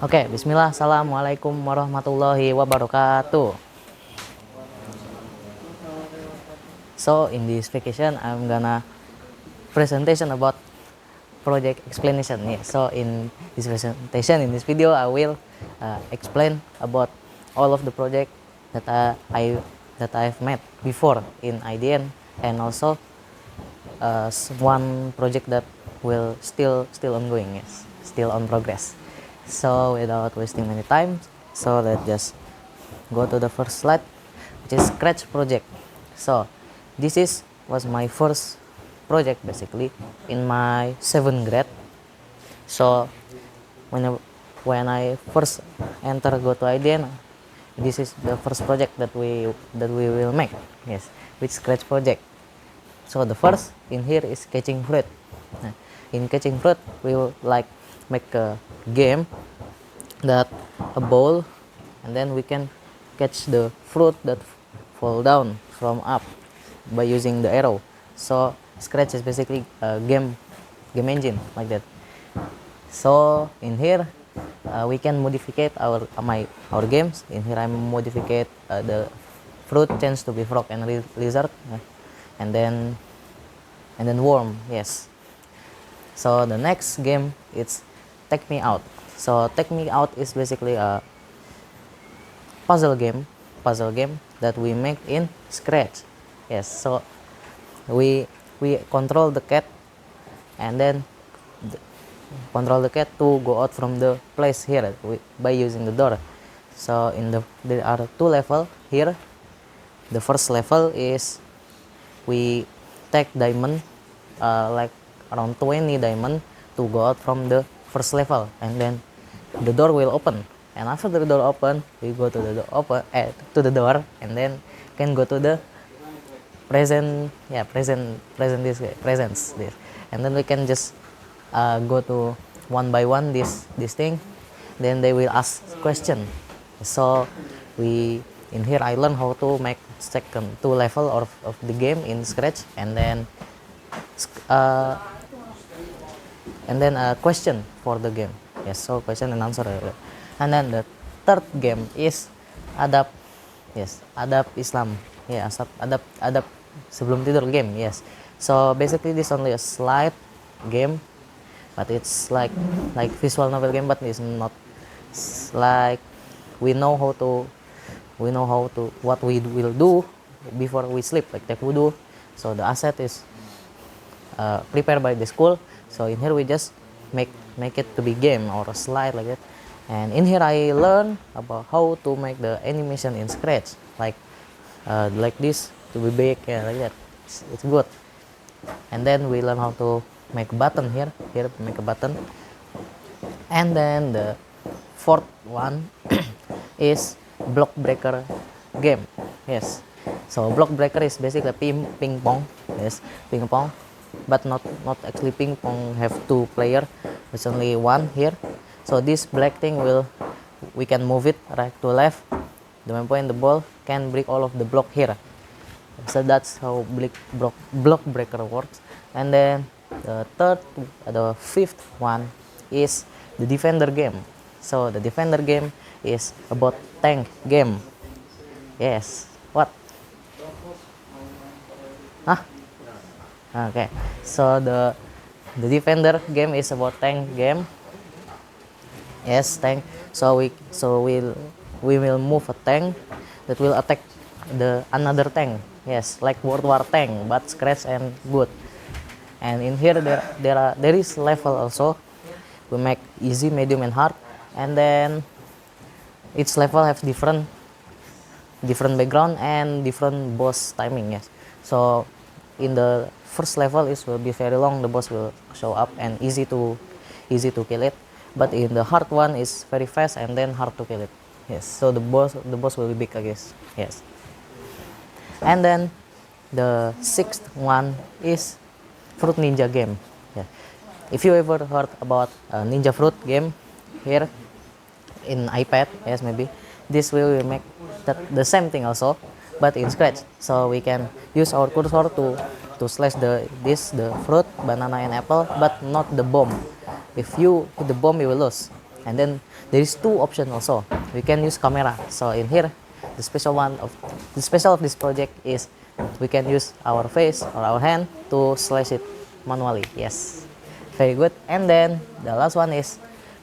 Oke, bismillah. Assalamualaikum warahmatullahi wabarakatuh. So, in this vacation, I'm gonna presentation about project explanation. Yeah. So, in this presentation, in this video, I will explain about all of the project that I've made before in IDN, and also one project that will still ongoing. Yes, still on progress. So, without wasting many time, so let's just go to the first slide, which is Scratch project. So this was my first project basically in my 7th grade. So when I first go to IDN, this is the first project that we will make. Yes, with Scratch project. So the first in here is catching fruit. In catching fruit, we will make a game that a bowl, and then we can catch the fruit that fall down from up by using the arrow. So Scratch is basically a game engine like that. So in here we can modify our games. In here I modify the fruit change to be frog and lizard, and then worm. Yes. So the next game is Take Me Out. So Take Me Out is basically a puzzle game that we make in Scratch. Yes. So we control the cat, and then control the cat to go out from the place here by using the door. So there are two levels here. The first level is we take diamond, like around 20 diamond, to go out from the first level, and then the door will open. And after the door open, we go to the door, and then can go to the presents this, and then we can just go to one by one this thing. Then they will ask question. So in here I learn how to make second two level of the game in Scratch, and then a question for the game. Yes, so question and answer. And then the third game is Adapt. Yes, Adapt Islam. Yeah, adapt sebelum tidur game. Yes. So basically this only a slide game, but it's like visual novel game, but it's not like we know how to what we will do before we sleep, like take wudu. So the asset is prepared by the school. So in here we just make it to be game or a slide like that. And in here I learn about how to make the animation in Scratch, like this to be big, like that. It's good. And then we learn how to make a button here make a button. And then the fourth one is block breaker game. Yes, so block breaker is basically ping pong. Yes, ping pong, but not actually ping pong have two player. It's only one here. So this black thing we can move it right to left. The main point, the ball can break all of the block here. So that's how block breaker works. And then the fifth one is the defender game. So the defender game is about tank game. Yes. What? Huh? Okay. So the defender game is about tank game. Yes, tank. So we will move a tank that will attack another tank. Yes, like World War tank, but Scratch and good. And in here there is level also. We make easy, medium, and hard. And then each level have different background and different boss timing. Yes. So in the first level it will be very long. The boss will show up and easy to kill it. But in the hard one is very fast and then hard to kill it. Yes. So the boss will be big, I guess. Yes. And then the sixth one is Fruit Ninja game. Yeah. If you ever heard about Ninja Fruit game here in iPad, yes, maybe this will make the same thing also, but in Scratch. So we can use our cursor to slash the fruit, banana, and apple, but not the bomb. If you hit the bomb, you will lose. And then there is two options also. We can use camera. So in here, the special of this project is we can use our face or our hand to slash it manually. Yes, very good. And then the last one is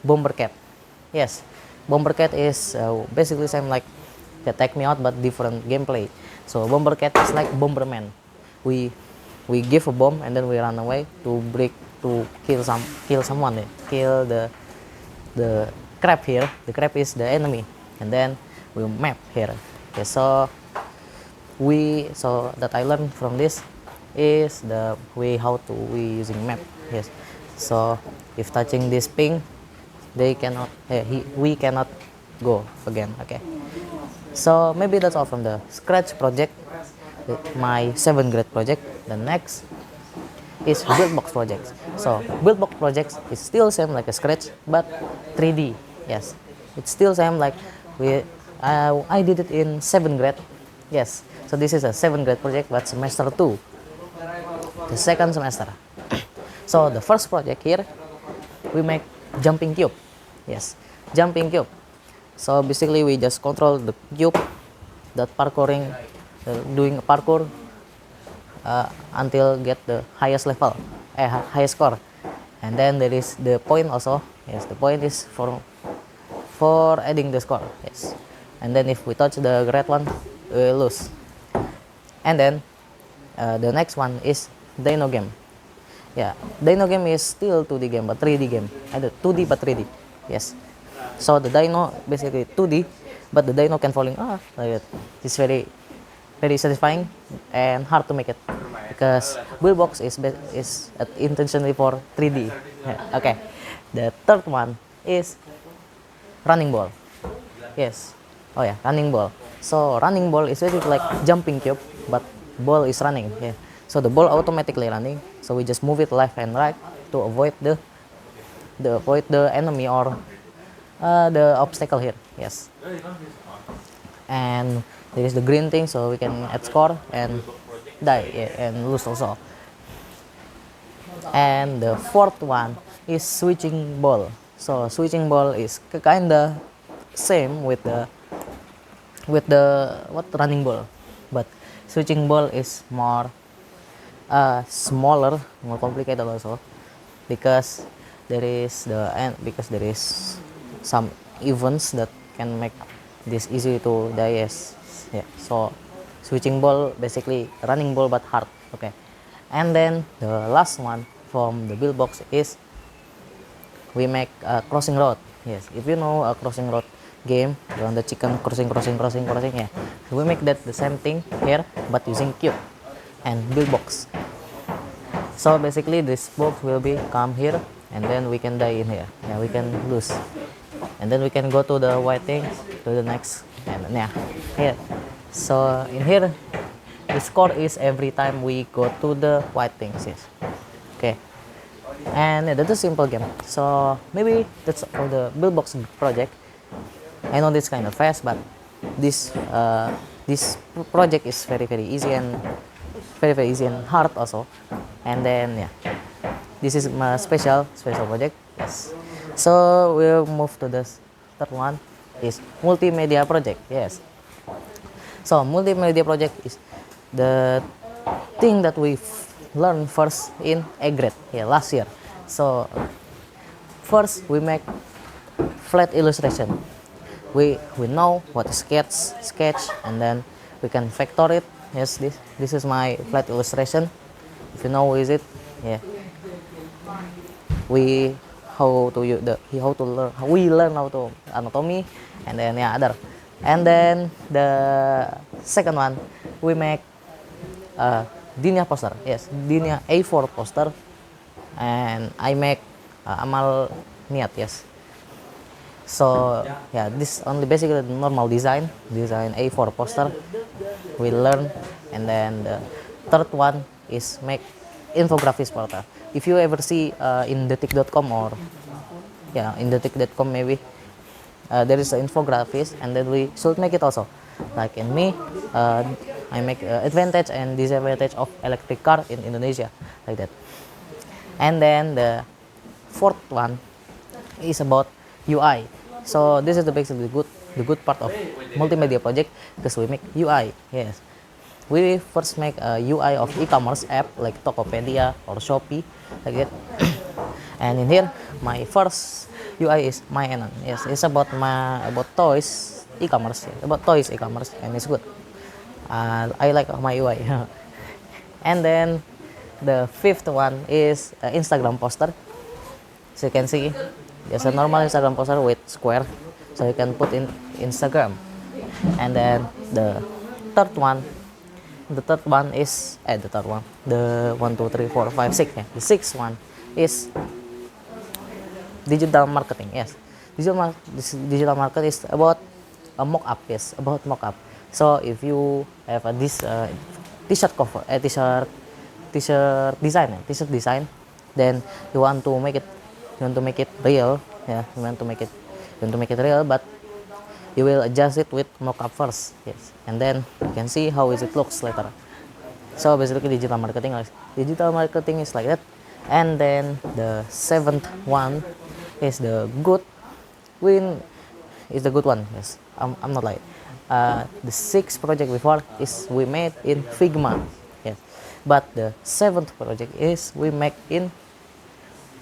Bombercat. Yes, Bombercat is basically same like the Take Me Out but different gameplay. So Bombercat is like Bomberman. We give a bomb and then we run away to kill someone, kill the crab here. The crab is the enemy, and then we map here. Okay, so that I learned from this is the way how to we using map. Yes, so if touching this ping, we cannot go again. Okay, so maybe that's all from the Scratch project, my 7th grade project. The next is Buildbox projects. So Buildbox projects is still same like a Scratch but 3D. Yes, it's still same like I did it in 7th grade. Yes, so this is a 7th grade project but semester 2, the second semester. So the first project here we make jumping cube. Yes, jumping cube. So basically we just control the cube that parkouring, doing a parkour until get the highest level, highest score. And then there is the point also. Yes, the point is for adding the score. Yes, and then if we touch the red one, we lose. And then the next one is Dino game. Yeah, Dino game is still 2D game but 3D game. Either 2D but 3D. Yes. So the Dino basically 2D, but the Dino can falling like that. It's very satisfying and hard to make it because Buildbox is intentionally for 3D. Yeah, okay. The third one is running ball. Yes. Oh yeah, running ball. So running ball is basically like jumping cube, but ball is running. Yeah. So the ball automatically running. So we just move it left and right to avoid the enemy or the obstacle here. Yes. And there is the green thing, so we can add score and die, yeah, and lose also. And the fourth one is switching ball. So switching ball is kinda same with the running ball, but switching ball is more smaller, more complicated also, because there is some events that can make this easy to die. Yes, yeah. So switching ball basically running ball but hard. Okay, and then the last one from the Buildbox is we make a crossing road. Yes, if you know a crossing road game, on the chicken crossing, yeah. So we make that the same thing here but using cube and Buildbox. So basically this box will be come here and then we can die in here. Yeah, we can lose. And then we can go to the white thing, to the next, and yeah, here. So in here, the score is every time we go to the white things. Yes. Okay. And that's a simple game. So maybe that's all the Buildbox project. I know this kind of fast, but this project is very easy and very easy and hard also. And then yeah, this is my special project. Yes. So we'll move to the third one is multimedia project. Yes. So multimedia project is the thing that we learned first in A grade, yeah, last year. So first we make flat illustration. We know what is sketch, and then we can vector it. Yes, this is my flat illustration. If you know what is it, yeah. We learn how to anatomy, and then yeah, other. And then the second one we make Dinia poster. Yes, Dinia A4 poster, and I make Amal Niat. Yes. So yeah, this only basically the normal design A4 poster we learn. And then the third one is make infographics portal. If you ever see in detik.com or yeah, in detik.com maybe there is an infographics, and then we should make it also. Like in me, I make advantage and disadvantage of electric car in Indonesia, like that. And then the fourth one is about UI. So this is the basically the good part of multimedia project because we make UI. Yes, we first make a UI of e-commerce app like Tokopedia or Shopee like that. And in here, my first UI is my Enon. Yes, it's about about toys e-commerce, about toys e-commerce, and it's good. I like my UI. And then the fifth one is Instagram poster. So you can see there's a normal Instagram poster with square, so you can put in Instagram. And then third one, the third one is the third one, the 1, 2, 3, 4, 5, 6. Yeah. The sixth one is digital marketing. Yes, digital market is about a mock-up. Yes, about mock-up. So if you have this t-shirt cover, t-shirt design, then you want to make it, real. Yeah, you want to make it real, but you will adjust it with mock-up first. Yes, and then you can see how it looks later. So basically digital marketing is like that. And then the seventh one is the good win is the good one. Yes, I'm not lying. The sixth project before is we made in Figma. Yes, but the seventh project is we make in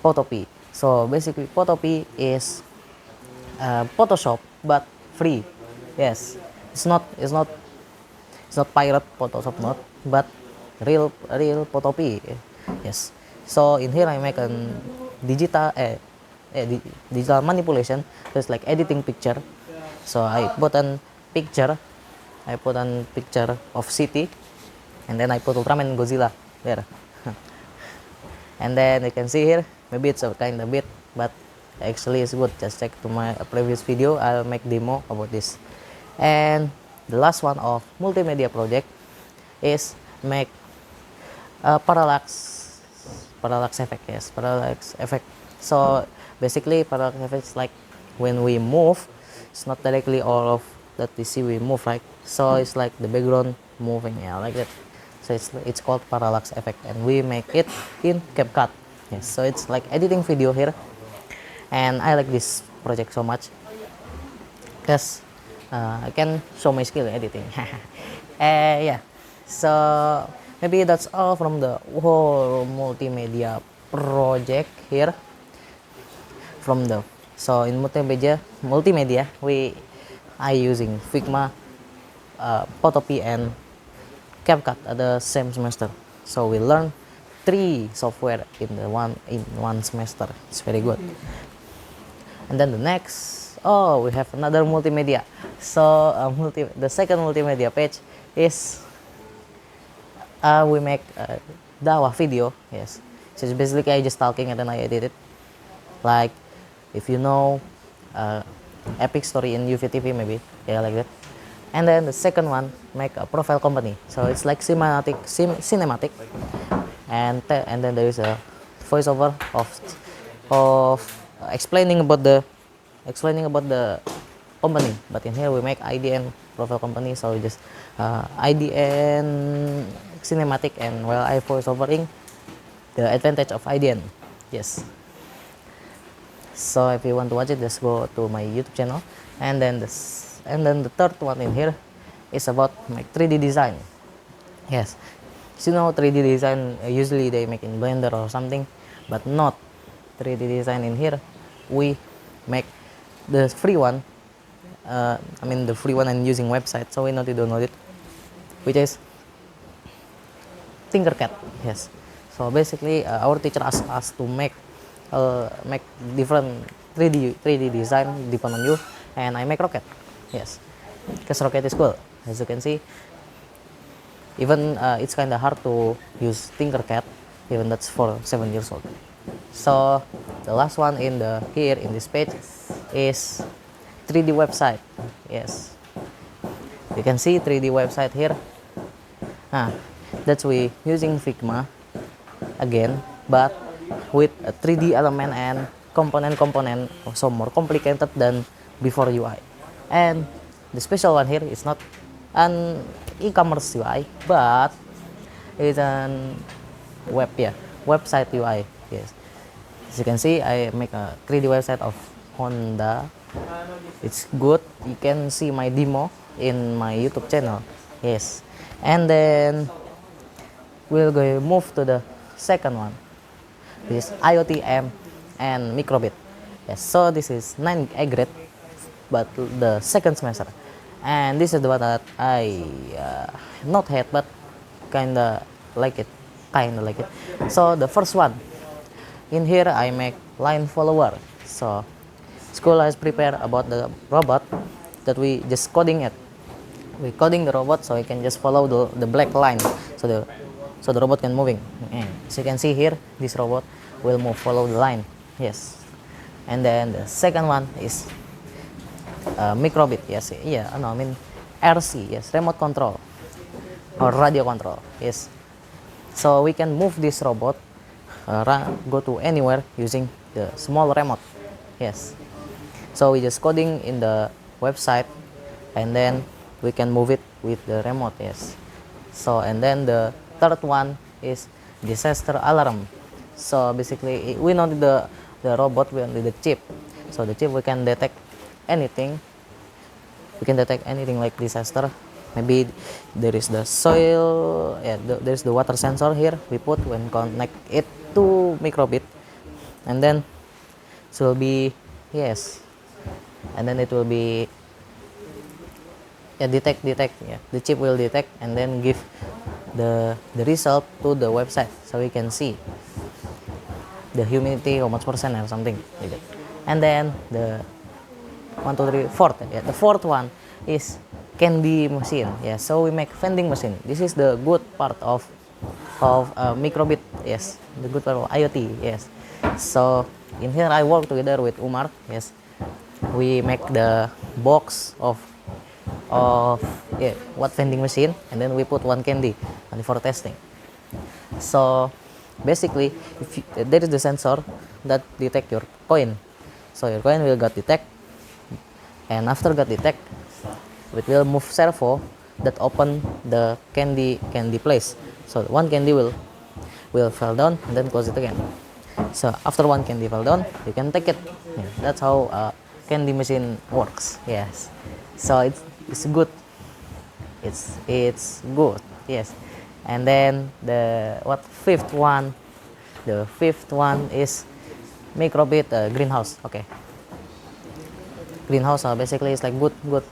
Photopea. So basically Photopea is Photoshop but free. Yes, it's not pirate Photoshop, not, but real Photopea. Yes. So in here I make a digital digital manipulation, just like editing picture. So I put an picture, of city, and then I put Ultraman and Godzilla there. And then you can see here, maybe it's a kind of bit, but actually it's good. Just check to my previous video, I'll make demo about this. And the last one of multimedia project is make a parallax effect. Yes, parallax effect. So basically parallax effect is like when we move, it's not directly all of that we see we move, right? So it's like the background moving, yeah, like that. So it's called parallax effect, and we make it in CapCut. Yes, so it's like editing video here, and I like this project so much because I can show my skill in editing. Yeah, so maybe that's all from the whole multimedia project here. From the so in multimedia we are using Figma, Photopea, and CapCut at the same semester. So we learn 3 software in one semester. It's very good. And then the next, we have another multimedia. So the second multimedia page is we make dawa video. Yes, so it's basically I just talking and then I edit it. Like if you know Epic Story in UVTV, maybe, yeah, like that. And then the second one make a profile company. So it's like cinematic, and then there is a voiceover of explaining about the company. But in here we make IDN profile company, so just IDN cinematic, and while I voiceovering the advantage of IDN. Yes. So if you want to watch it, just go to my YouTube channel. And then the third one in here is about my 3D design. Yes, so 3D design usually they make in Blender or something, but not 3D design in here. We make the free one. The free one and using website, so we need to download it, which is Tinkercad. Yes. So basically, our teacher asked us to make different 3D design depend on you, and I make rocket. Yes, because rocket is cool, as you can see. Even it's kind of hard to use Tinkercad, even that's for 7 years old. So the last one in this page is 3D website. Yes, you can see 3D website here. That's we using Figma again, but with a 3D element and component so more complicated than before UI. And the special one here is not an e-commerce UI, but it's an website UI. Yes, as you can see, I make a 3D website of Honda. It's good. You can see my demo in my YouTube channel. Yes. And then we'll go move to the second one. This is IoTM and microbit. Yes. So this is 9A grade, but the second semester. And this is the one that I not hate, but kinda like it. Kinda like it. So the first one. In here I make line follower. So school has prepared about the robot that we just coding it. We coding the robot so we can just follow the black line. So the robot can moving. And as you can see here, this robot will move follow the line. Yes. And then the second one is microbit. Yes. Yeah. No, I mean RC. Yes. Remote control or radio control. Yes. So we can move this robot go to anywhere using the small remote. Yes. So we just coding in the website, and then we can move it with the remote. Yes. So and then the third one is disaster alarm. So basically we don't need the robot, we only the chip. So the chip we can detect anything. We can detect anything like disaster. Maybe there is the soil, yeah, there's the water sensor here. We put when connect it to microbit, and then it will be yes, and then it will be detect. Yeah, the chip will detect and then give the result to the website, so we can see the humidity how much percent or something like that. And then the fourth. Yeah, the fourth one is candy machine. Yeah, so we make vending machine. This is the good part of microbit. Yes, the good part of IoT. Yes. So in here I work together with Umar. Yes, we make the box of what vending machine, and then we put one candy only for testing. So basically, there is the sensor that detect your coin. So your coin will get detect, and after got detect, it will move servo that open the candy place. So one candy will fall down and then close it again. So after one candy fell down, you can take it. Yeah, that's how candy machine works. Yes. So it's good. It's good. Yes. And then the fifth one? The fifth one is microbit greenhouse. Okay. Greenhouse basically is like good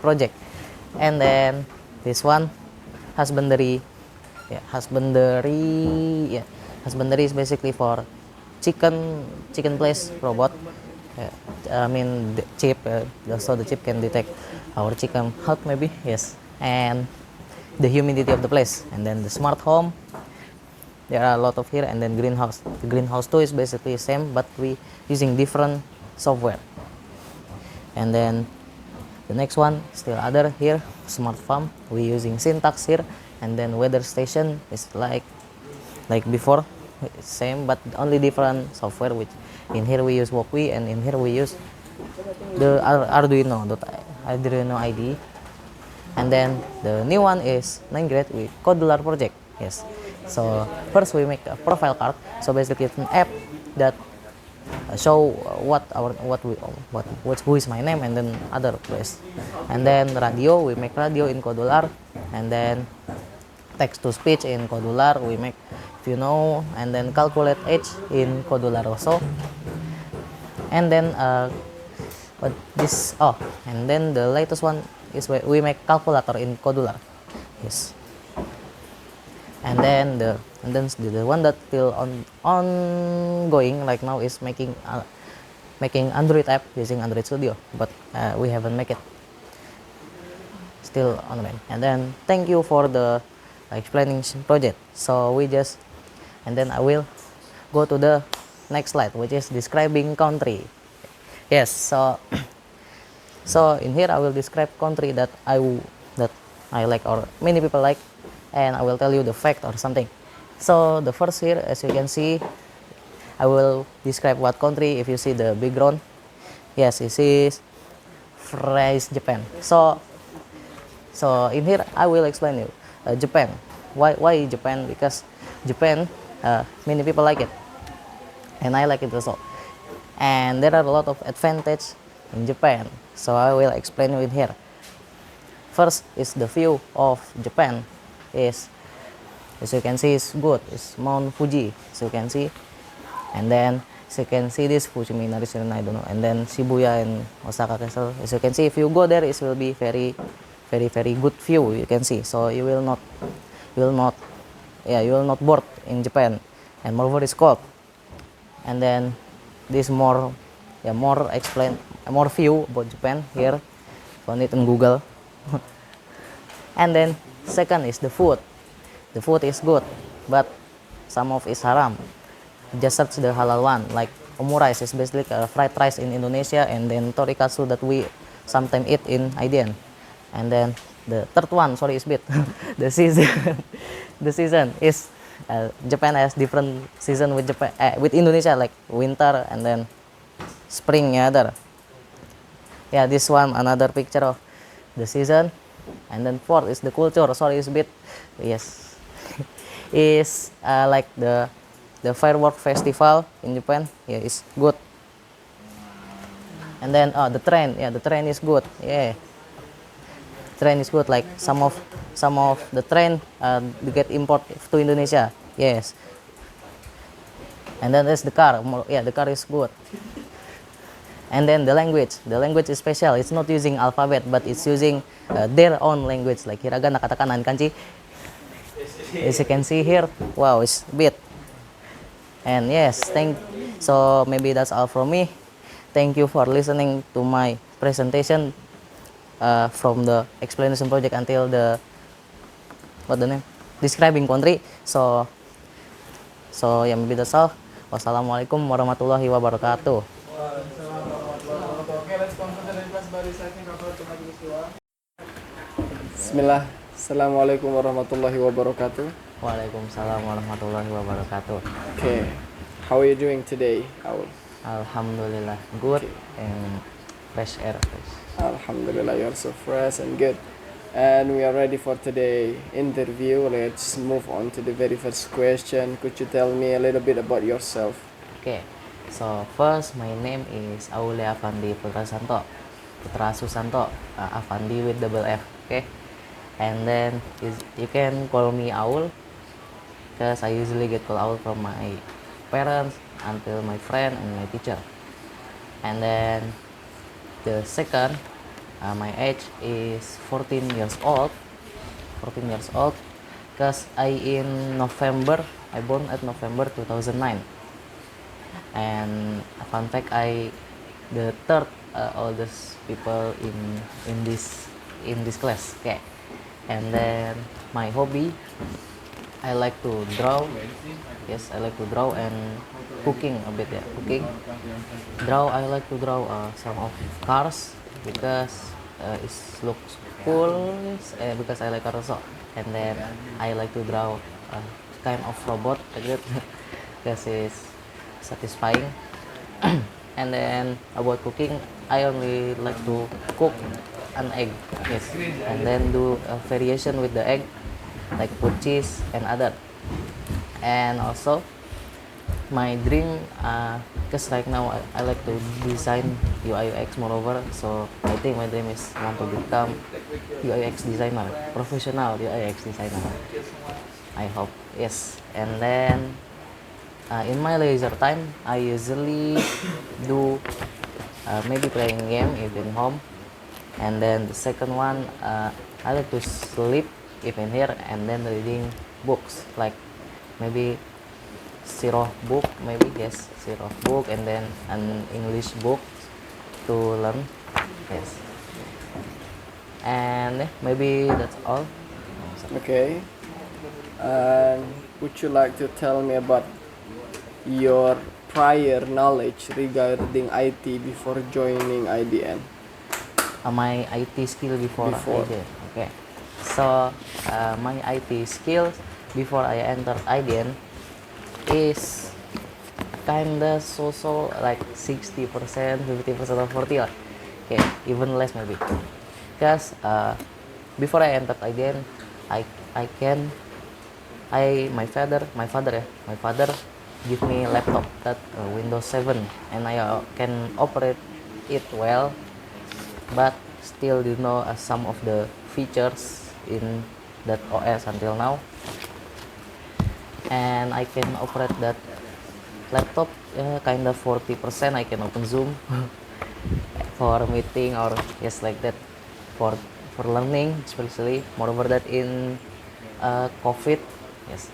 project. And then this one husbandry. Yeah, husbandry is basically for chicken place robot. I mean the chip, so the chip can detect our chicken health maybe. Yes. And the humidity of the place. And then the smart home, there are a lot of here. And then greenhouse. The greenhouse 2 is basically same, but we using different software. And then the next one still other here, smart farm, we using syntax here. And then weather station is like before, same but only different software, which in here we use Walkwi, and in here we use the Arduino IDE. And then the new one is 9th grade with Codular project. Yes. So first we make a profile card. So basically it's an app that show who is my name, and then other place. And then radio, we make radio in Codular. And then text to speech in Codular we make, if you know. And then calculate age in Codular also. And then and then the latest one is we make calculator in Codular. Yes. And then the one that still ongoing like now is making Android app using Android Studio, but we haven't make it, still online. And then thank you for the explaining project. So we just, and then I will go to the next slide, which is describing country. Yes. So in here I will describe country that I like or many people like, and I will tell you the fact or something. So the first here, as you can see, I will describe what country. If you see the background, yes, this is phrase Japan. So in here I will explain you Japan. Why Japan? Because Japan, many people like it, and I like it also. and there are a lot of advantage in Japan. So I will explain it here. First is the view of Japan is, as you can see, is good. It's Mount Fuji, as you can see, and then as you can see this Fujiminari Shrine, I don't know, and then Shibuya and Osaka Castle. As you can see, if you go there, it will be very, very, very good view. You can see, so you will not, yeah, you will not bored in Japan, and moreover it's cold. And then this more, yeah, more explain, more view about Japan here. Found it on Google. And then second is the food. The food is good, but some of is haram. Just search the halal one, like omurice is basically fried rice in Indonesia, and then torikatsu that we sometimes eat in IDN. And then the third one, sorry, is bit the season. The season is Japan has different season with Japan, with Indonesia, like winter and then spring. Yeah, other. Yeah, this one another picture of the season. And then fourth is the culture. Sorry, is bit, yes, is like the firework festival in Japan. Yeah, it's good. And then the train, yeah, the train is good. Yeah, train is good. Like some of the train get import to Indonesia. Yes. And then there's the car. Yeah, the car is good. And then the language is special. It's not using alphabet, but it's using their own language, like hiragana, katakana, and kanji. As you can see here, wow, it's bit. And yes, so maybe that's all from me. Thank you for listening to my presentation from the explanation project until the what the name describing country. So yeah, maybe that's all. Wassalamualaikum warahmatullahi wabarakatuh. Bismillah. Assalamualaikum warahmatullahi wabarakatuh. Waalaikumsalam warahmatullahi wabarakatuh. Okay. How are you doing today, Aul? Alhamdulillah, good. Okay. And fresh air. Alhamdulillah, you're so fresh and good. And we are ready for today's interview. Let's move on to the very first question. Could you tell me a little bit about yourself? Okay. So first, my name is Aule Avandi Putra Susanto, Avandi with double F. Okay. And then you can call me Aul, because I usually get called Aul from my parents until my friend and my teacher. And then the second, my age is 14 years old. 14 years old, because I born at November 2009. And a fun fact, the third oldest people in this class. Okay. And then my hobby, I like to draw. Yes, I like to draw and cooking a bit. Yeah, cooking. I like to draw some of cars, because it looks cool. Because I like cars also. And then I like to draw kind of robot like that, because it's satisfying. And then about cooking, I only like to cook an egg, yes, and then do a variation with the egg, like put cheese and other. And also my dream, because right now I like to design UI UX moreover, so I think my dream is want to become UI UX designer, professional UI UX designer, I hope. Yes. And then in my leisure time, I usually do maybe playing game even home. And then the second one, I like to sleep even here, and then reading books, like maybe Sirah book, maybe, yes, Sirah book, and then an English book to learn. Yes. And maybe that's all. Okay. And would you like to tell me about your prior knowledge regarding IT before joining IDN? My IT skill before. Before. IDN. Okay. So my IT skills before I entered IDN is kinda so like 60%, 50% or 40, like, okay, even less maybe. Because before I entered IDN, my father give me laptop that Windows 7, and I can operate it well, but still didn't know some of the features in that OS until now. And I can operate that laptop kind of 40%. I can open Zoom for meeting or yes like that, for learning especially. Moreover that in COVID, yes.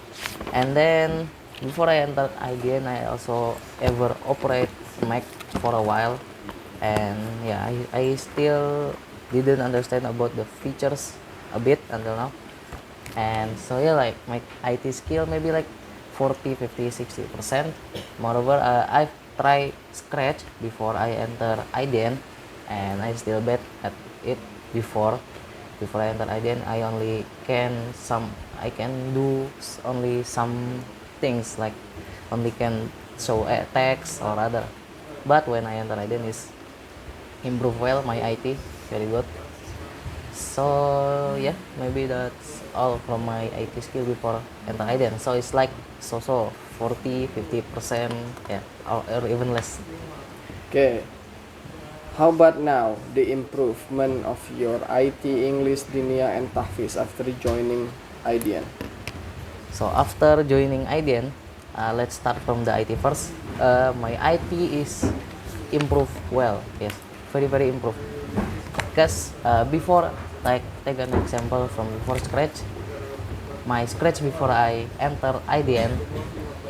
And then before I entered IDN, I also ever operate Mac for a while, and yeah, I still didn't understand about the features a bit until now. And so yeah, like my IT skill maybe like 40, 50, 60%. Moreover, I've tried Scratch before I enter IDN, and I still bad at it before I enter IDN. I can do only some things, like only can show a text or other. But when I enter IDN, is improve well my IT, very good. So yeah, maybe that's all from my IT skill before enter IDN. So it's like so 40, 50%, yeah, or even less. Okay. How about now the improvement of your IT, English, Dinia, and Tahfiz after joining IDN? So after joining IDN, let's start from the IT first. My IT is improved well, yes, very improved. Because before, like take an example from before Scratch, my Scratch before I enter IDN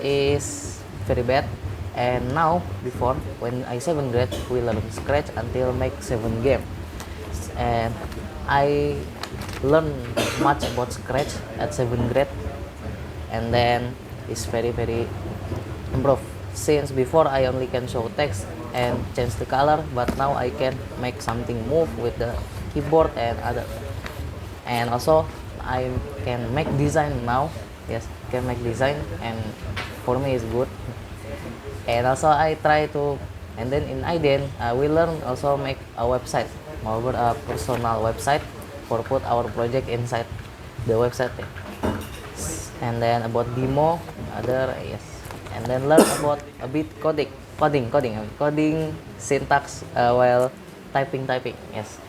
is very bad, and now before when I 7th grade we learn Scratch until make 7 game, and I learn much about Scratch at 7th grade, and then it's very improved. Since before I only can show text and change the color, but now I can make something move with the keyboard and other. And also I can make design now. Yes, can make design, and for me it's good. And also I try to, and then in IDEN we learn also make a website, moreover a personal website for put our project inside the website. And then about demo, other, yes. And then learn about a bit coding syntax while typing, yes.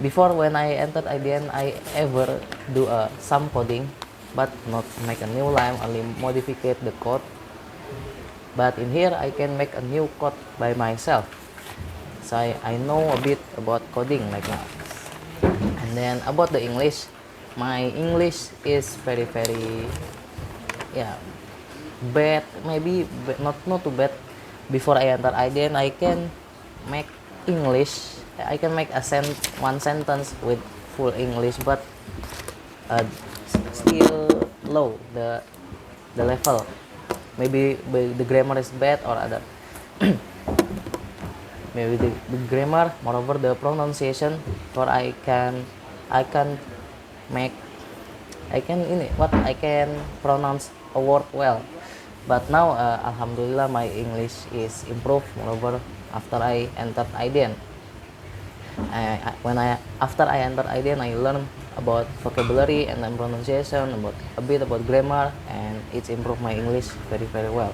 Before when I entered IDN, I ever do some coding, but not make a new line, only modify the code. But in here I can make a new code by myself, so I know a bit about coding like now. And then about the English, my English is very yeah, bad, maybe not too bad. Before I enter IDN, I can make English, I can make one sentence with full English, but still low the level. Maybe the grammar is bad or other. Maybe the grammar, moreover the pronunciation, or I can make, I can pronounce a word well. But now alhamdulillah my English is improved, moreover after I entered IDN. After I entered IDN, I learned about vocabulary and then pronunciation, about a bit about grammar, and it's improved my English very well.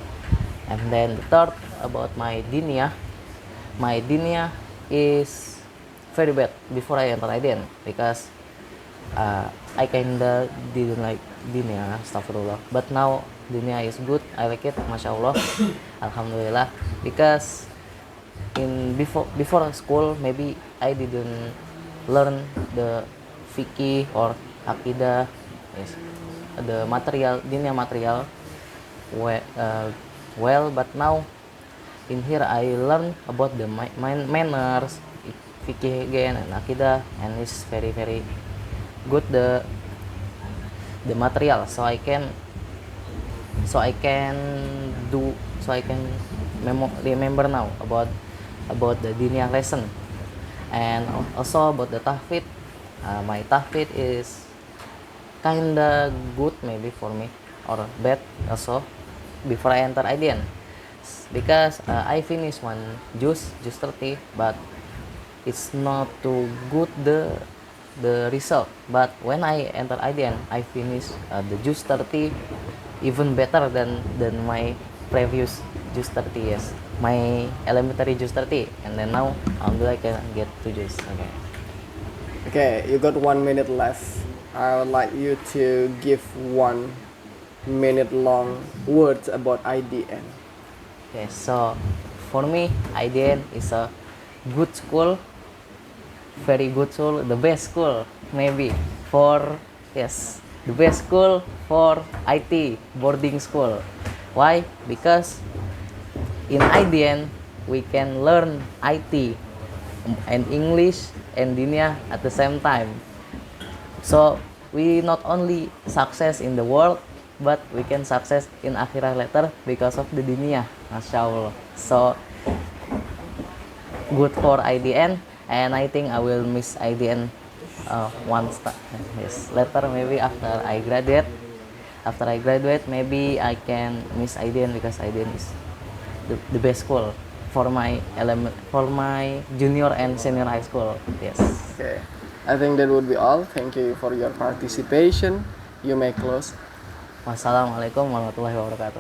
And then the third, about my Dinia. My Dinia is very bad before I entered IDN, because I kinda didn't like Dinia, astagfirullah. But now Dinia is good, I like it, masya Allah, alhamdulillah. Because before school, maybe I didn't learn the fikih or akidah, yes, the material, Dinia material well, but now in here I learn about the manners, fikih again, and akidah, and it's very good the material, so I can remember now about the Dinia lesson. And also about the tahfidz, my tahfidz is kinda good maybe for me, or bad also before I enter IDN, because I finished one juz 30, but it's not too good the result. But when I enter IDN, I finish the juz 30 even better than my previous JUS 30 years. My elementary JUS 30, and then now alhamdulillah I can get to JUS. Okay. Okay, you got 1 minute left. I would like you to give 1 minute long words about IDN. Okay, so for me, IDN is a good school, very good school, the best school maybe for, yes, the best school for IT boarding school. Why? Because in IDN we can learn IT and English and dunia at the same time. So we not only success in the world, but we can success in akhirah later because of the dunia, masya Allah. So good for IDN, and I think I will miss IDN yes, later maybe after I graduate maybe I can miss IDN because IDN is the best school for my junior and senior high school. Yes. Okay, I think that would be all. Thank you for your participation. You may close. Wassalamualaikum warahmatullahi wabarakatuh.